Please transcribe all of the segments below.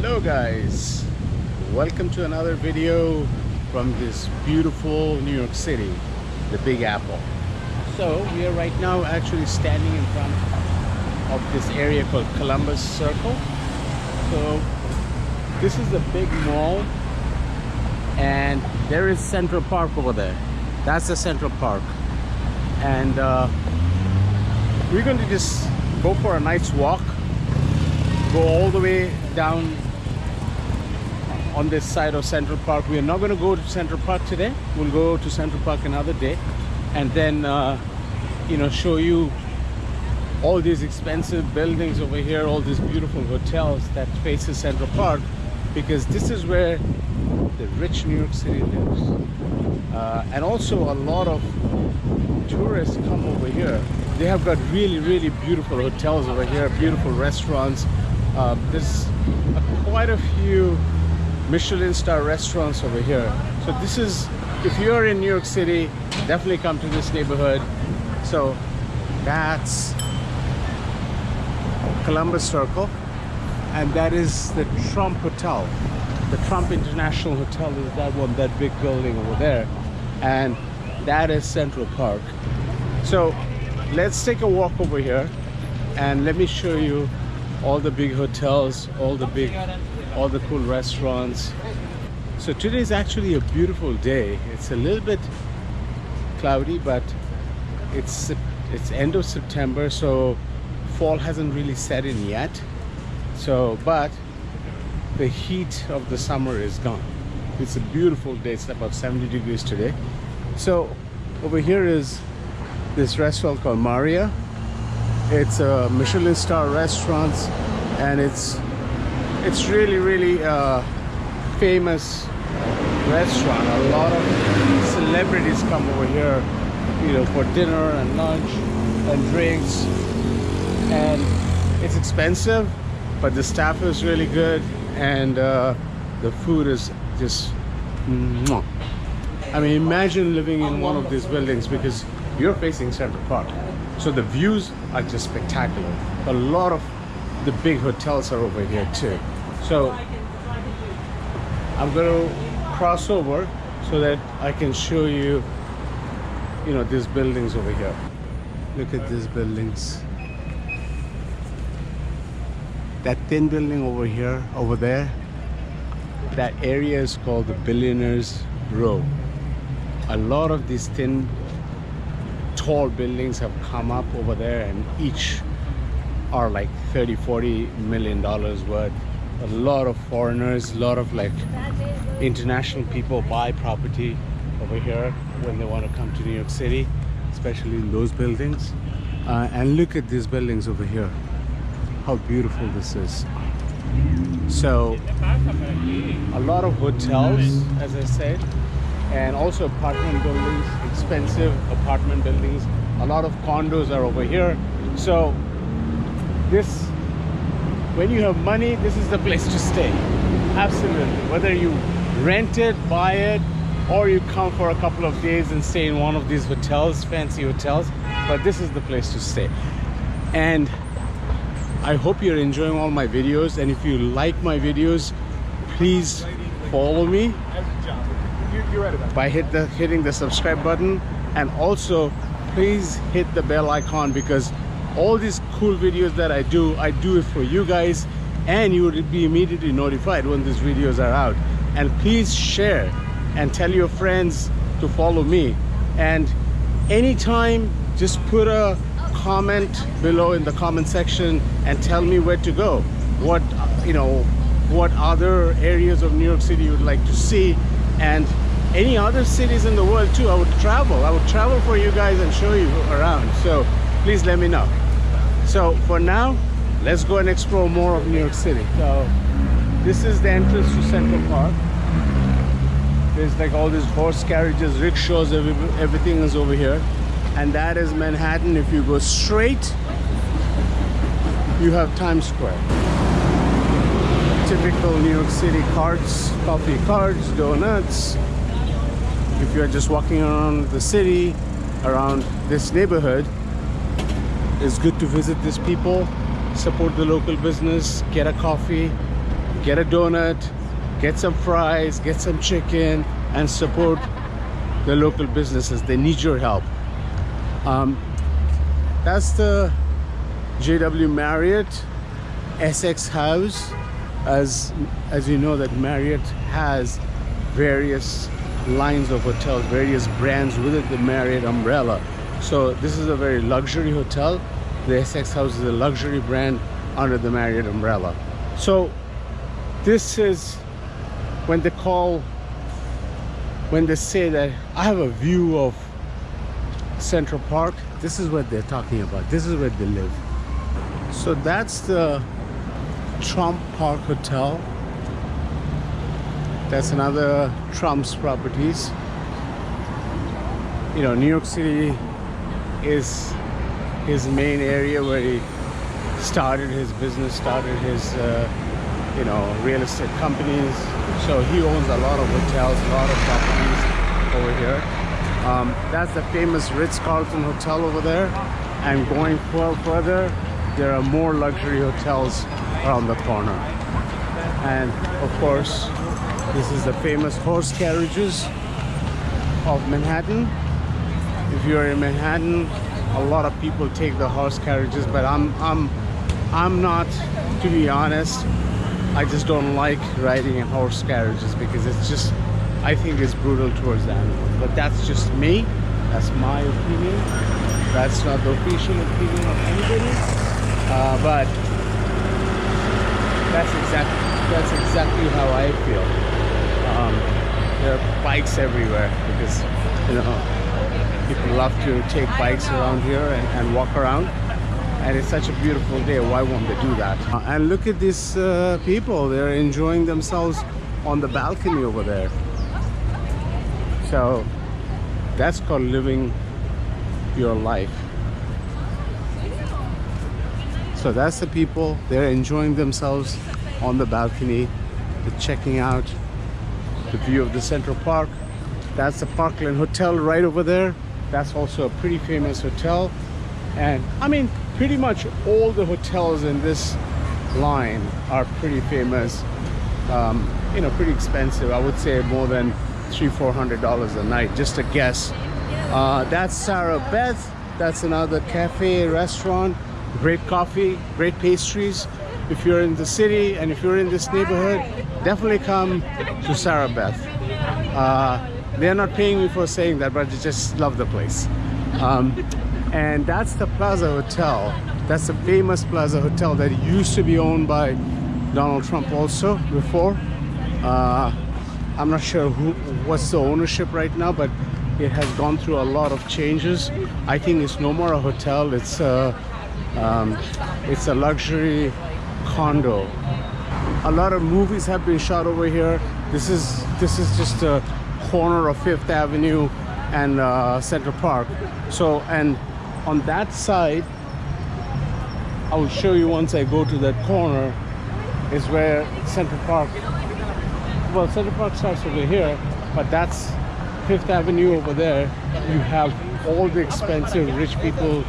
Hello guys, welcome to another video from this beautiful New York City, the Big Apple. So we are right now actually standing in front of this area called Columbus Circle. So this is the big mall and there is Central Park over there. That's the Central Park, and we're going to just go for a nice walk, go all the way down on this side of Central Park. We are not going to go to Central Park today. We'll go to Central Park another day, and then show you all these expensive buildings over here, all these beautiful hotels that faces Central Park, because this is where the rich New York City lives. And also a lot of tourists come over here. They have got really beautiful hotels over here, beautiful restaurants. There's quite a few Michelin star restaurants over here. So this is, if you're in New York City, definitely come to this neighborhood. So that's Columbus Circle, and that is the Trump Hotel. The Trump International Hotel is that one, that big building over there, and that is Central Park. So let's take a walk over here and let me show you all the big hotels, all the cool restaurants. So today is actually a beautiful day. It's a little bit cloudy, but it's end of September, so fall hasn't really set in yet. So but the heat of the summer is gone. It's a beautiful day. It's about 70 degrees today. So over here is this restaurant called Marea. It's a Michelin star restaurant, and it's really famous restaurant. A lot of celebrities come over here, for dinner and lunch and drinks, and it's expensive, but the staff is really good, and the food is just mwah. I mean, imagine living in one of these buildings, because you're facing Central Park, so the views are just spectacular. A lot of the big hotels are over here too. So I'm going to cross over so that I can show you, these buildings over here. Look at these buildings. That thin building over here, over there, that area is called the Billionaires Row. A lot of these thin, tall buildings have come up over there, and each are like 30-40 million dollars worth. A lot of foreigners, a lot of international people buy property over here when they want to come to New York City, especially in those buildings. And look at these buildings over here, how beautiful this is. So a lot of hotels, as I said, and also apartment buildings, expensive apartment buildings. A lot of condos are over here. So this, when you have money, this is the place to stay. Absolutely. Whether you rent it, buy it, or you come for a couple of days and stay in one of these hotels, fancy hotels, but this is the place to stay. And I hope you're enjoying all my videos, and if you like my videos, please follow me by hitting the subscribe button, and also please hit the bell icon, because all these cool videos that I do it for you guys, and you will be immediately notified when these videos are out. And please share and tell your friends to follow me, and anytime just put a comment below in the comment section and tell me where to go, what other areas of New York City you would like to see, and any other cities in the world too. I would travel for you guys and show you around, so please let me know. So for now, let's go and explore more of New York City. So this is the entrance to Central Park. There's all these horse carriages, rickshaws, everything is over here. And that is Manhattan. If you go straight, you have Times Square. Typical New York City carts, coffee carts, donuts. If you're just walking around the city, around this neighborhood, it's good to visit these people, support the local business, get a coffee, get a donut, get some fries, get some chicken, and support the local businesses. They need your help. That's the JW Marriott Sx House. As you know, that Marriott has various lines of hotels, various brands within the Marriott umbrella. So this is a very luxury hotel. The Sx House is a luxury brand under the Marriott umbrella. So this is when they say that I have a view of Central Park, this is what they're talking about. This is where they live. So that's the Trump Park Hotel. That's another Trump's properties. You know, New York City is his main area where he started his business, started his you know, real estate companies. So he owns a lot of hotels, a lot of properties over here. That's the famous Ritz-Carlton Hotel over there. And going further, there are more luxury hotels around the corner. And of course, this is the famous horse carriages of Manhattan. If you're in Manhattan, a lot of people take the horse carriages, but I'm not, to be honest. I just don't like riding in horse carriages because it's just, I think it's brutal towards the animals. But that's just me. That's my opinion. That's not the official opinion of anybody. But that's exactly how I feel. There are bikes everywhere because, you know, people love to take bikes around here and walk around. And it's such a beautiful day. Why won't they do that? And look at these people. They're enjoying themselves on the balcony over there. So that's called living your life. So that's the people. They're enjoying themselves on the balcony. They're checking out the view of the Central Park. That's the Parkland Hotel right over there. That's also a pretty famous hotel. And I mean, pretty much all the hotels in this line are pretty famous. You know, pretty expensive. I would say more than $300-400 a night, just a guess. That's Sarah Beth. That's another cafe, restaurant. Great coffee, great pastries. If you're in the city and if you're in this neighborhood, definitely come to Sarah Beth. They're not paying me for saying that, but I just love the place. And that's the Plaza Hotel. That's the famous Plaza Hotel that used to be owned by Donald Trump also before. I'm not sure what's the ownership right now, but it has gone through a lot of changes. I think it's no more a hotel. It's a luxury condo. A lot of movies have been shot over here. This is just a corner of Fifth Avenue and Central Park. So, and on that side, I will show you once I go to that corner, is where Central Park, well, Central Park starts over here, but that's Fifth Avenue over there. You have all the expensive rich people,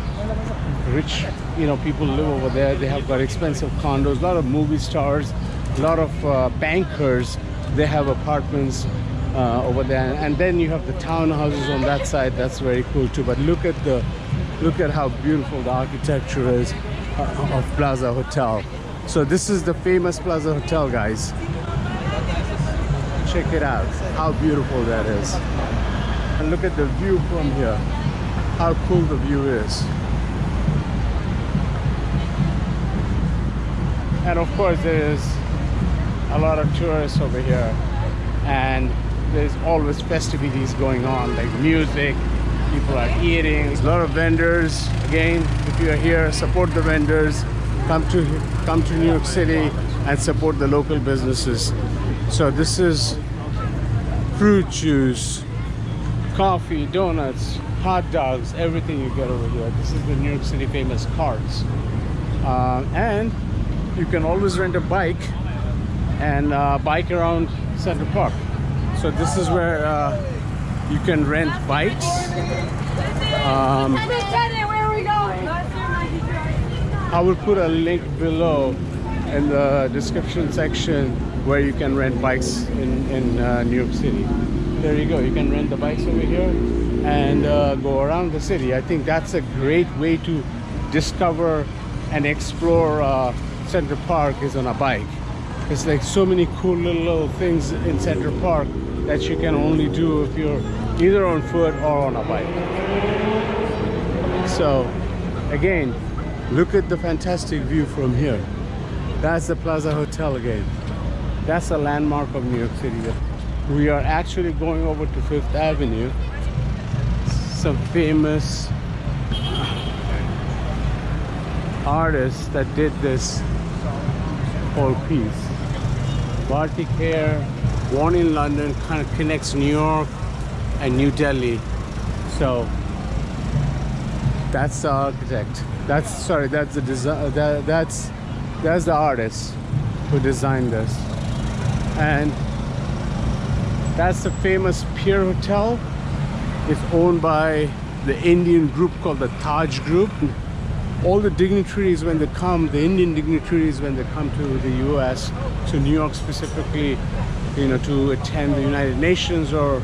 you know, people live over there. They have got expensive condos, a lot of movie stars, a lot of bankers. They have apartments over there, and then you have the townhouses on that side. That's very cool too. But look at how beautiful the architecture is of Plaza Hotel. So this is the famous Plaza Hotel, guys. Check it out, how beautiful that is. And look at the view from here, how cool the view is. And of course there is a lot of tourists over here, and there's always festivities going on, like music, people are eating, a lot of vendors. Again, if you are here, support the vendors. Come to New York City and support the local businesses. So this is fruit juice, coffee, donuts, hot dogs, everything you get over here. This is the New York City famous carts. And you can always rent a bike and bike around Central Park. So this is where you can rent bikes. Where are we going? I will put a link below in the description section where you can rent bikes in New York City. There you go. You can rent the bikes over here and go around the city. I think that's a great way to discover and explore Central Park is on a bike. It's like so many cool little things in Central Park that you can only do if you're either on foot or on a bike. So again, look at the fantastic view from here. That's the Plaza Hotel again. That's a landmark of New York City. We are actually going over to Fifth Avenue. Some famous artists that did this whole piece. Bartik Hair, born in London, kind of connects New York and New Delhi. So that's the architect. That's the design. That's the artist who designed this. And that's the famous Pier Hotel. It's owned by the Indian group called the Taj Group. All the dignitaries when they come, the Indian dignitaries when they come to the US, to New York specifically, you know, to attend the United Nations or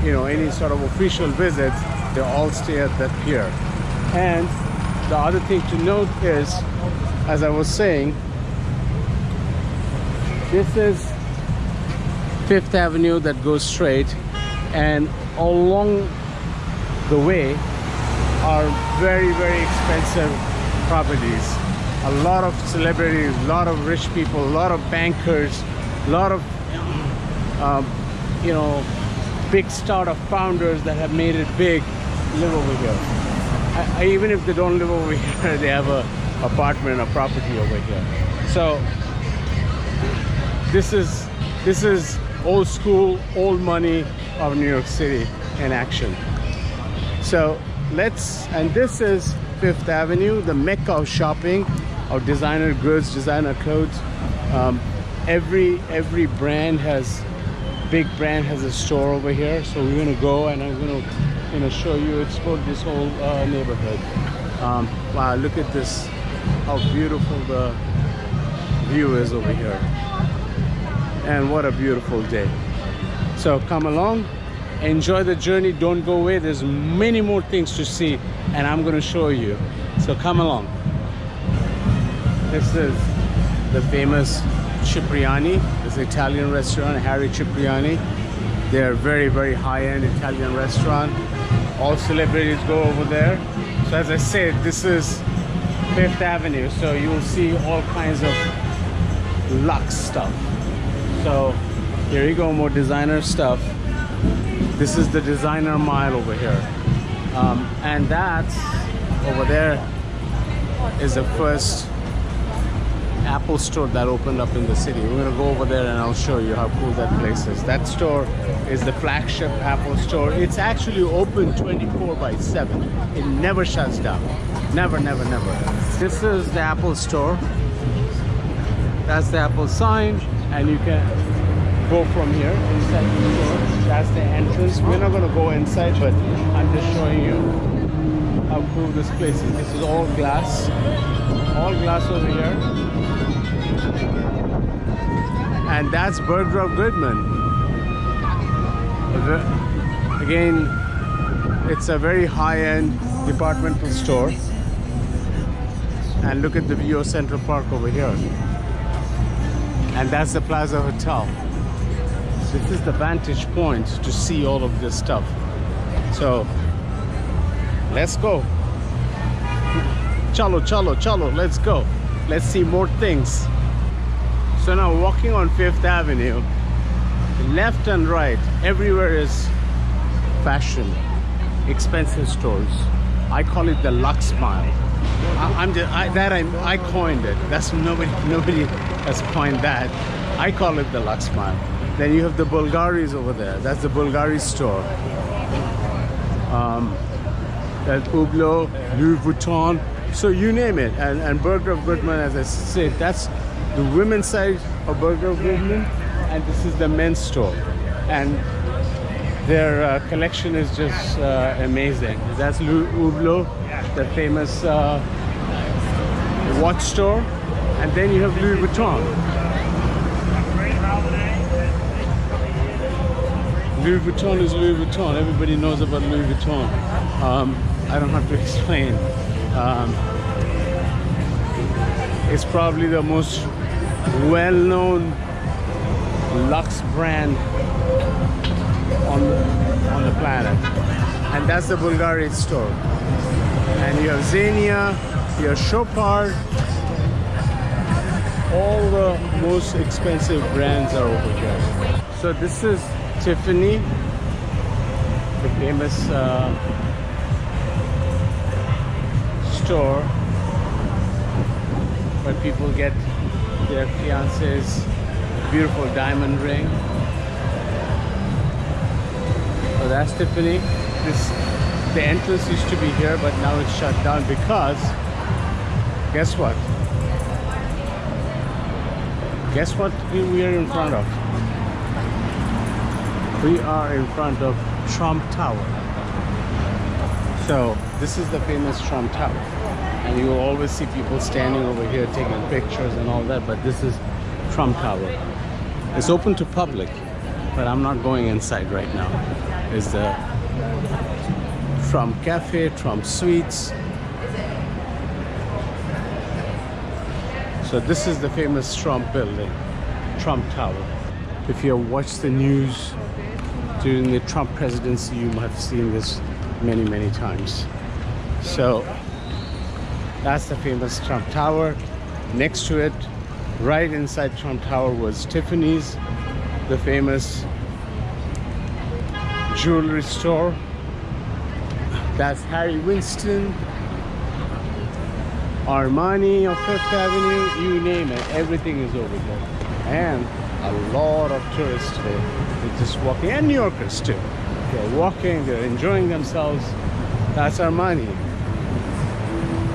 you know, any sort of official visits, they all stay at that pier. And the other thing to note is, as I was saying, this is Fifth Avenue that goes straight, and along the way are very, very expensive properties. A lot of celebrities, a lot of rich people, a lot of bankers, a lot of you know, big startup founders that have made it big live over here. Even if they don't live over here, they have a apartment or property over here. So this is old school, old money of New York City in action. So and this is Fifth Avenue, the mecca of shopping, of designer goods, designer clothes. Every big brand has a store over here. So we're gonna go and I'm gonna show you, explore this whole neighborhood. Wow, look at this, how beautiful the view is over here. And what a beautiful day. So come along, enjoy the journey, don't go away. There's many more things to see and I'm going to show you. So come along. This is the famous Cipriani. It's an Italian restaurant, Harry Cipriani. They're very, very high-end Italian restaurant. All celebrities go over there. So as I said, this is Fifth Avenue, so you will see all kinds of luxe stuff. So here you go, more designer stuff. This is the designer mile over here. And that's over there is the first Apple store that opened up in the city. We're gonna go over there and I'll show you how cool that place is. That store is the flagship Apple store. It's actually open 24/7. It never shuts down. Never, never, never. This is the Apple store. That's the Apple sign, and you can go from here inside the store. That's the entrance. We're not gonna go inside, but I'm just showing you how cool this place is. This is all glass over here. And that's Bergdorf Goodman. Again, it's a very high-end departmental store. And look at the view of Central Park over here. And that's the Plaza Hotel. So this is the vantage point to see all of this stuff. So let's go. Chalo, chalo, chalo, let's go. Let's see more things. So now walking on Fifth Avenue, left and right, everywhere is fashion, expensive stores. I call it the Lux Mile. I coined it. That's nobody has coined that. I call it the Lux Mile. Then you have the Bulgaris over there. That's the Bulgari store. That's Hublot, Louis Vuitton. So you name it. And Bergdorf Goodman, as I said, that's the women's side of Bergdorf Goodman, and this is the men's store. And their collection is just amazing. That's Louis Hublot, the famous watch store, And then you have Louis Vuitton. Louis Vuitton is Louis Vuitton. Everybody knows about Louis Vuitton. I don't have to explain. It's probably the most well-known luxe brand on the planet. And that's the Bulgari store. And you have Xenia, you have Chopard. All the most expensive brands are over here. So this is Tiffany, the famous store where people get their fiance's beautiful diamond ring. So that's Tiffany. The entrance used to be here, but now it's shut down because guess what? Guess what we are in front of? We are in front of Trump Tower. So this is the famous Trump Tower. And you will always see people standing over here taking pictures and all that, but this is Trump Tower. It's open to public, but I'm not going inside right now. It's the Trump Cafe, Trump Suites. So this is the famous Trump building, Trump Tower. If you have watched the news during the Trump presidency, you might have seen this many, many times. So that's the famous Trump Tower. Next to it, right inside Trump Tower, was Tiffany's, the famous jewelry store. That's Harry Winston, Armani of Fifth Avenue, you name it, everything is over there. And a lot of tourists today. They're just walking, and New Yorkers too. They're walking, they're enjoying themselves. That's Armani,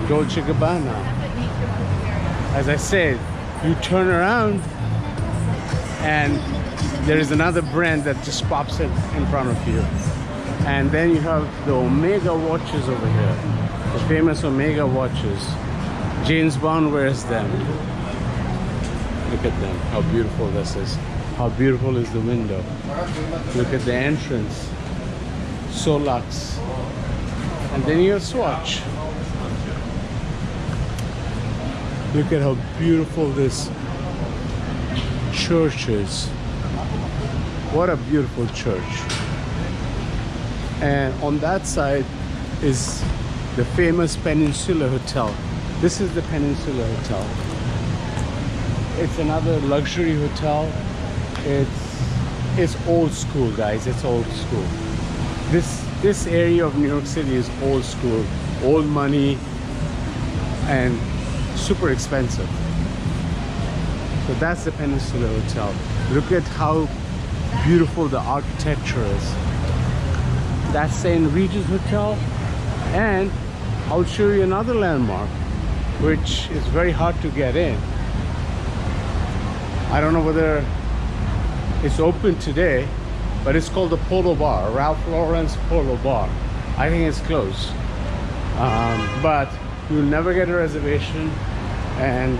Dolce & Gabbana. As I said, you turn around and there is another brand that just pops it in front of you. And then you have the Omega watches over here, the famous Omega watches. James Bond wears them. Look at them, how beautiful this is. How beautiful is the window. Look at the entrance. So luxe. And then you have Swatch. Look at how beautiful this church is. What a beautiful church. And on that side is the famous Peninsula Hotel. This is the Peninsula Hotel. It's another luxury hotel. It's old school, guys. It's old school. This area of New York City is old school, old money, and super expensive. So that's the Peninsula Hotel. Look at how beautiful the architecture is. That's St. Regis Hotel. And I'll show you another landmark, which is very hard to get in. I don't know whether it's open today, but it's called the Polo Bar, Ralph Lauren's Polo Bar. I think it's closed. But you'll never get a reservation, and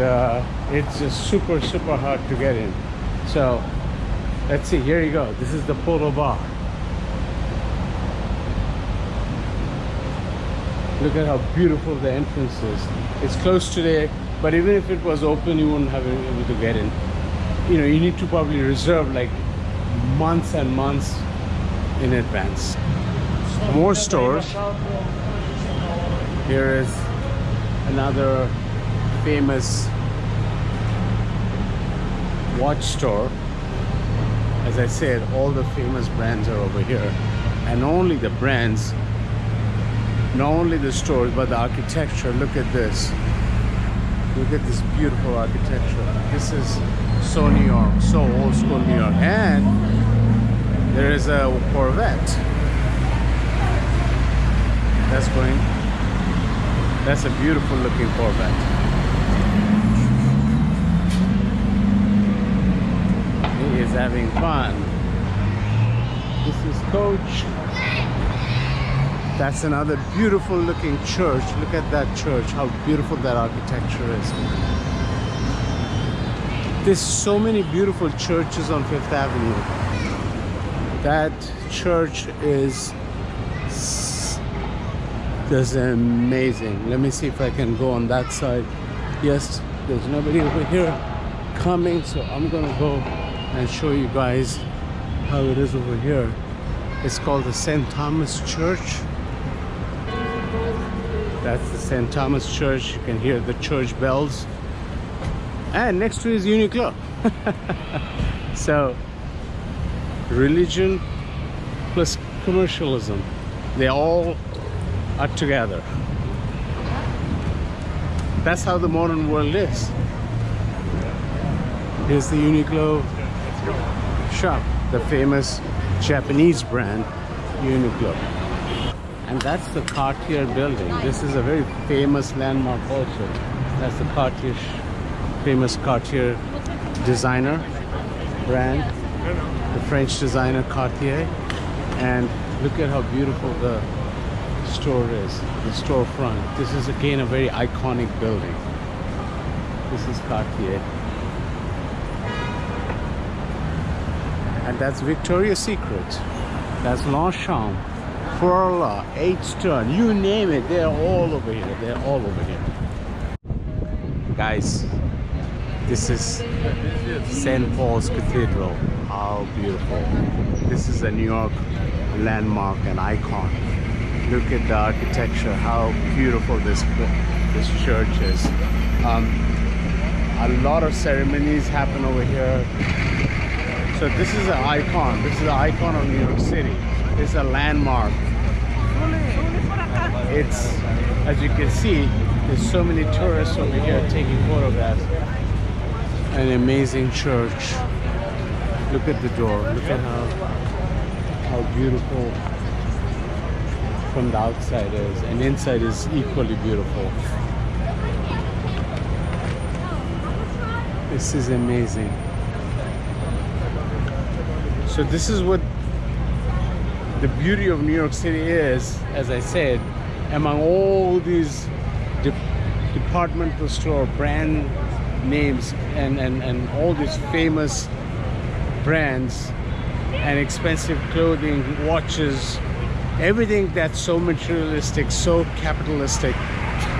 it's just super, super hard to get in. So let's see, here you go. This is the Polo Bar. Look at how beautiful the entrance is. It's closed today, but even if it was open, you wouldn't have been able to get in. You know, you need to probably reserve like months and months in advance. More stores. Here is another famous watch store. As I said, all the famous brands are over here, and only the brands, not only the stores, but the architecture. Look at this. Look at this beautiful architecture. This is so New York, so old school New York. And there is a Corvette that's a beautiful looking Corvette. He is having fun. This is Coach. That's another beautiful looking church. Look at that church, how beautiful that architecture is. There's so many beautiful churches on Fifth Avenue. That church is amazing. Let me see if I can go on that side. Yes, there's nobody over here coming, so I'm gonna go and show you guys how it is over here. It's called the St. Thomas Church. That's the St. Thomas Church. You can hear the church bells. And next to it is Uniqlo. So, religion plus commercialism, they all are together. That's how the modern world is. Here's the Uniqlo shop, the famous Japanese brand Uniqlo. And that's the Cartier Building. This is a very famous landmark also. That's the Cartier, famous Cartier designer brand, the French designer Cartier. And look at how beautiful the store is, the storefront. This is again a very iconic building. This is Cartier. And that's Victoria's Secret. That's Longchamp, Furla, H-Turn, you name it, they're all over here. They're all over here. Guys, this is St. Paul's Cathedral. How beautiful. This is a New York landmark and icon. Look at the architecture, how beautiful this church is. A lot of ceremonies happen over here. So this is an icon. This is an icon of New York City. It's a landmark. It's, as you can see, there's so many tourists over here taking photographs. An amazing church. Look at the door. Look at how beautiful from the outside is, and inside is equally beautiful. This is amazing. So this is what the beauty of New York City is, as I said, among all these departmental store brand names and all these famous brands and expensive clothing, watches, everything that's so materialistic, so capitalistic,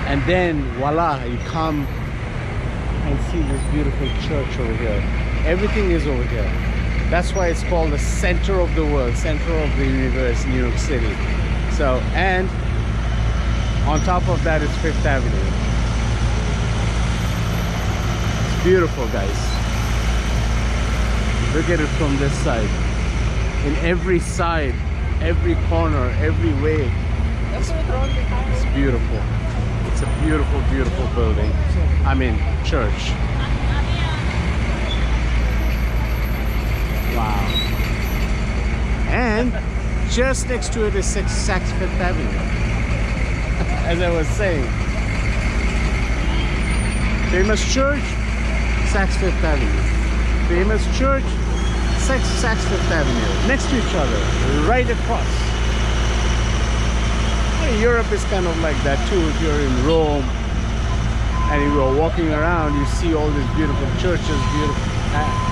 and then voila, you come and see this beautiful church over here. Everything is over here. That's why it's called the center of the world, center of the universe, New York City. So, and on top of that is Fifth Avenue. It's beautiful, guys. Look at it from this side. In every side, every corner, every way, it's beautiful. It's a beautiful, beautiful building. I mean, church. Wow. And just next to it is Saks Fifth Avenue. As I was saying, famous church, Saks Fifth Avenue. Famous church, Saks Fifth Avenue. Next to each other, right across. Europe is kind of like that too. If you're in Rome and you are walking around, you see all these beautiful churches,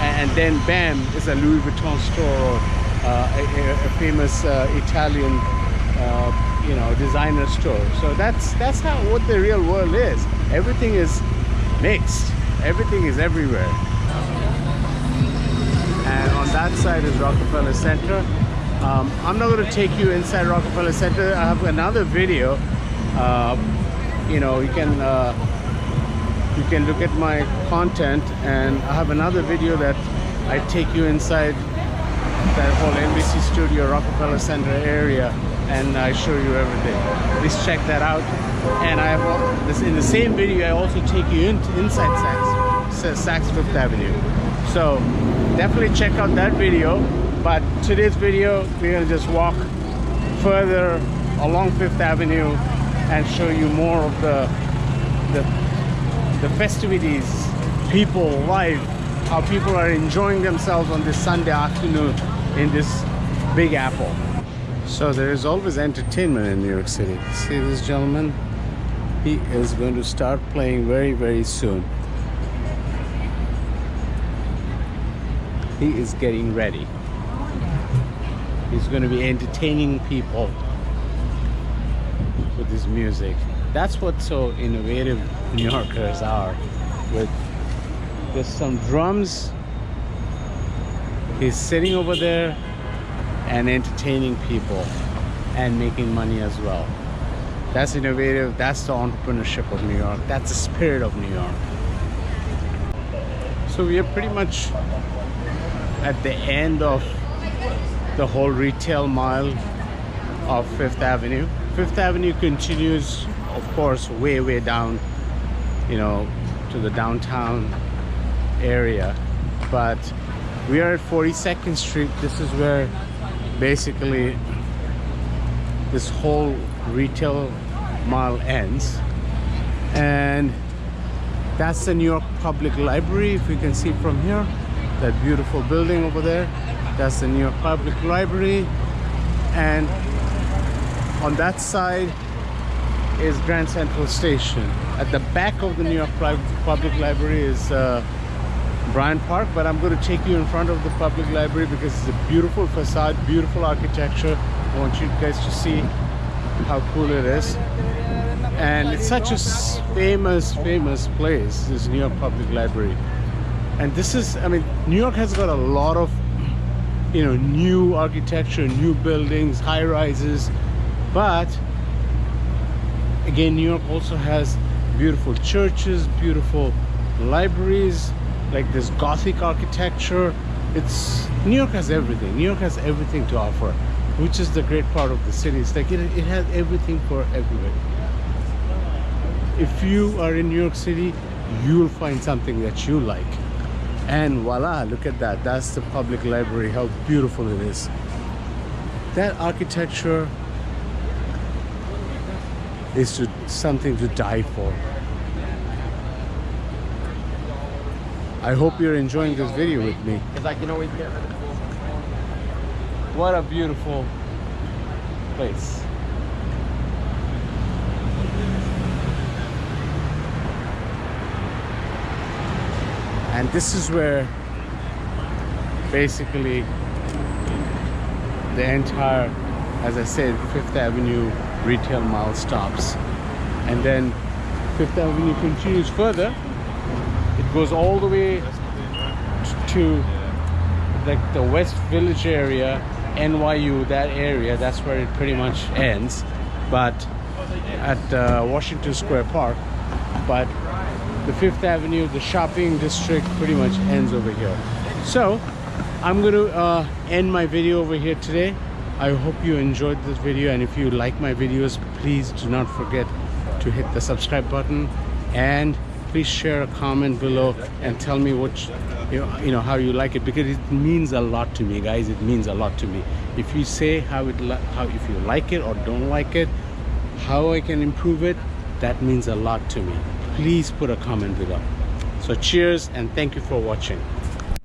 and then bam, is a Louis Vuitton store or a famous Italian, designer store. So that's how what the real world is. Everything is mixed. Everything is everywhere. And on that side is Rockefeller Center. I'm not going to take you inside Rockefeller Center. I have another video. You can look at my content, and I have another video that I take you inside that whole NBC studio, Rockefeller Center area, and I show you everything. Please check that out. And I have this in the same video. I also take you inside Saks Fifth Avenue. So definitely check out that video. But today's video, we're gonna just walk further along Fifth Avenue and show you more of the festivities, people, life, how people are enjoying themselves on this Sunday afternoon in this Big Apple. So there is always entertainment in New York City. See this gentleman? He is going to start playing very, very soon. he is getting ready. He's going to be entertaining people with his music. That's what so innovative New Yorkers are. With there's some drums. He's sitting over there and entertaining people and making money as well. That's innovative. That's the entrepreneurship of New York. That's the spirit of New York. So we are pretty much at the end of the whole retail mile of Fifth Avenue. Fifth Avenue continues, of course, way down, you know, to the downtown area. But we are at 42nd Street. This is where basically this whole retail mile ends. And that's the New York Public Library. If you can see from here, that beautiful building over there, that's the New York Public Library. And on that side is Grand Central Station. At the back of the New York Public Library is Bryant Park, but I'm going to take you in front of the public library because it's a beautiful facade, beautiful architecture. I want you guys to see how cool it is. And it's such a famous place, this New York Public Library. And this is, I mean, New York has got a lot of, you know, new architecture, new buildings, high rises. But again, New York also has beautiful churches, beautiful libraries, like this Gothic architecture. New York has everything. New York has everything to offer, which is the great part of the city. It's like it has everything for everybody. If you are in New York City, you will find something that you like. And voila, look at that. That's the public library, how beautiful it is. That architecture is something to die for. I hope you're enjoying this video with me. Because I can always get rid of it. What a beautiful place. And this is where basically the entire, as I said, Fifth Avenue retail mall stops. And then Fifth Avenue continues further. It goes all the way to like the West Village area, NYU, that area. That's where it pretty much ends. But at Washington Square Park. But the Fifth Avenue, the shopping district, pretty much ends over here. So I'm going to end my video over here today. I hope you enjoyed this video, and if you like my videos, please do not forget to hit the subscribe button, and please share a comment below and tell me what you know how you like it, because it means a lot to me, guys. It means a lot to me. If you say if you like it or don't like it, how I can improve it, that means a lot to me. Please put a comment below. So cheers and thank you for watching.